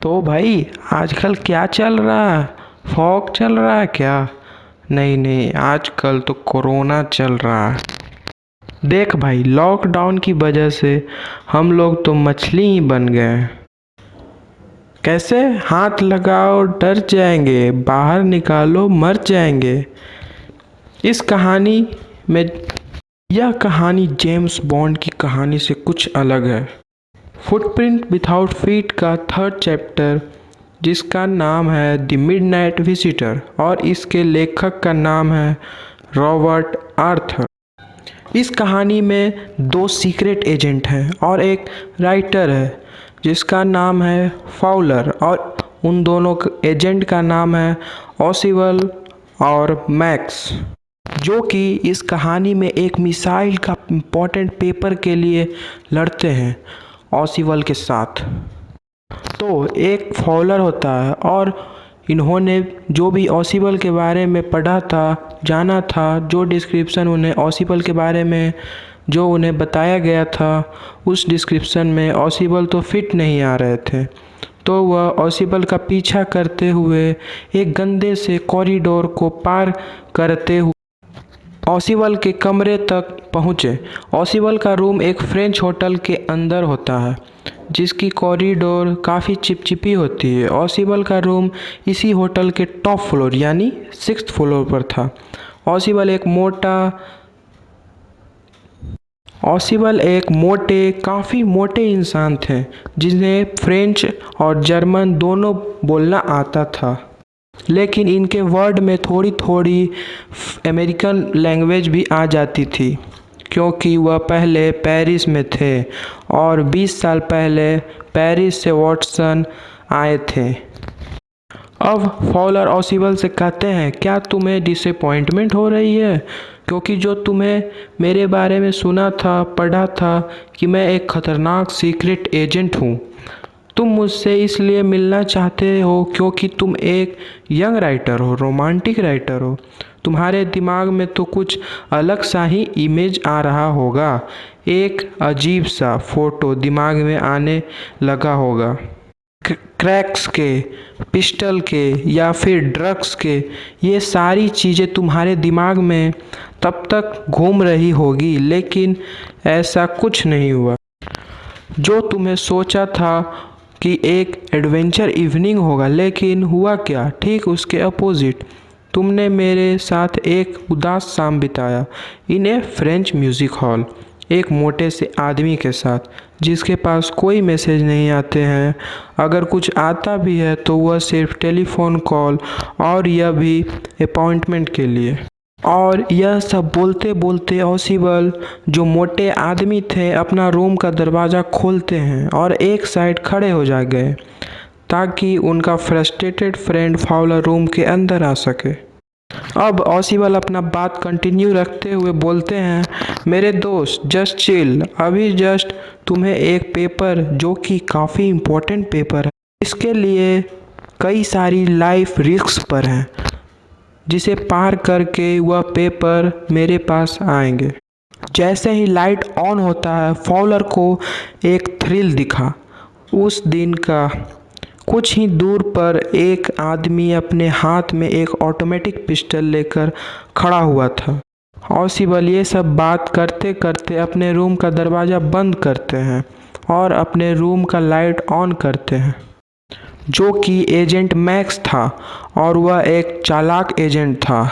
तो भाई आजकल क्या चल रहा है? फॉग चल रहा है क्या? नहीं नहीं, आजकल तो कोरोना चल रहा है। देख भाई, लॉकडाउन की वजह से हम लोग तो मछली ही बन गए हैं। कैसे? हाथ लगाओ डर जाएंगे, बाहर निकालो मर जाएंगे। इस कहानी में यह कहानी जेम्स बॉन्ड की कहानी से कुछ अलग है। फुटप्रिंट विदाउट फीट का थर्ड चैप्टर, जिसका नाम है द मिडनाइट विजिटर, और इसके लेखक का नाम है रॉबर्ट आर्थर। इस कहानी में दो सीक्रेट एजेंट हैं और एक राइटर है जिसका नाम है फाउलर, और उन दोनों एजेंट का नाम है ऑसिवल और मैक्स, जो कि इस कहानी में एक मिसाइल का इम्पोर्टेंट पेपर के लिए लड़ते हैं ऑसिवल के साथ। तो एक फॉलोअर होता है और इन्होंने जो भी ऑसिबल के बारे में पढ़ा था, जाना था, जो डिस्क्रिप्शन उन्हें ऑसिबल के बारे में जो उन्हें बताया गया था, उस डिस्क्रिप्शन में ऑसिबल तो फिट नहीं आ रहे थे। तो वह ऑसिबल का पीछा करते हुए एक गंदे से कॉरिडोर को पार करते हुए ऑसिबल के कमरे तक पहुँचे। ऑसिबल का रूम एक फ्रेंच होटल के अंदर होता है, जिसकी कॉरिडोर काफ़ी चिपचिपी होती है। ऑसिबल का रूम इसी होटल के टॉप फ्लोर यानी 6th फ्लोर पर था। ऑसिबल एक मोटे, काफ़ी मोटे इंसान थे, जिन्हें फ्रेंच और जर्मन दोनों बोलना आता था, लेकिन इनके वर्ड में थोड़ी थोड़ी अमेरिकन लैंग्वेज भी आ जाती थी, क्योंकि वह पहले पेरिस में थे और 20 साल पहले पेरिस से वॉटसन आए थे। अब फॉलर ऑसिबल से कहते हैं, क्या तुम्हें डिसअपॉइंटमेंट हो रही है? क्योंकि जो तुम्हें मेरे बारे में सुना था, पढ़ा था कि मैं एक खतरनाक सीक्रेट एजेंट हूँ, तुम मुझसे इसलिए मिलना चाहते हो क्योंकि तुम एक यंग राइटर हो, रोमांटिक राइटर हो। तुम्हारे दिमाग में तो कुछ अलग सा ही इमेज आ रहा होगा, एक अजीब सा फोटो दिमाग में आने लगा होगा, क्रैक्स के, पिस्टल के या फिर ड्रग्स के। ये सारी चीज़ें तुम्हारे दिमाग में तब तक घूम रही होगी, लेकिन ऐसा कुछ नहीं हुआ। जो तुमने सोचा था कि एक एडवेंचर इवनिंग होगा, लेकिन हुआ क्या? ठीक उसके अपोजिट। तुमने मेरे साथ एक उदास शाम बिताया इन ए फ्रेंच म्यूज़िक हॉल, एक मोटे से आदमी के साथ, जिसके पास कोई मैसेज नहीं आते हैं। अगर कुछ आता भी है तो वह सिर्फ टेलीफोन कॉल, और यह भी अपॉइंटमेंट के लिए। और यह सब बोलते बोलते ऑसिबल, जो मोटे आदमी थे, अपना रूम का दरवाज़ा खोलते हैं और एक साइड खड़े हो जा गए ताकि उनका फ्रस्ट्रेटेड फ्रेंड फाउलर रूम के अंदर आ सके। अब ऑसिबल अपना बात कंटिन्यू रखते हुए बोलते हैं, मेरे दोस्त जस्ट चिल, अभी जस्ट तुम्हें एक पेपर, जो कि काफ़ी इम्पोर्टेंट पेपर है, इसके लिए कई सारी लाइफ रिस्क पर हैं, जिसे पार करके वह पेपर मेरे पास आएंगे। जैसे ही लाइट ऑन होता है, फॉलर को एक थ्रिल दिखा। उस दिन का कुछ ही दूर पर एक आदमी अपने हाथ में एक ऑटोमेटिक पिस्टल लेकर खड़ा हुआ था। ऑसिबल ये सब बात करते करते अपने रूम का दरवाज़ा बंद करते हैं और अपने रूम का लाइट ऑन करते हैं, जो कि एजेंट मैक्स था, और वह एक चालाक एजेंट था।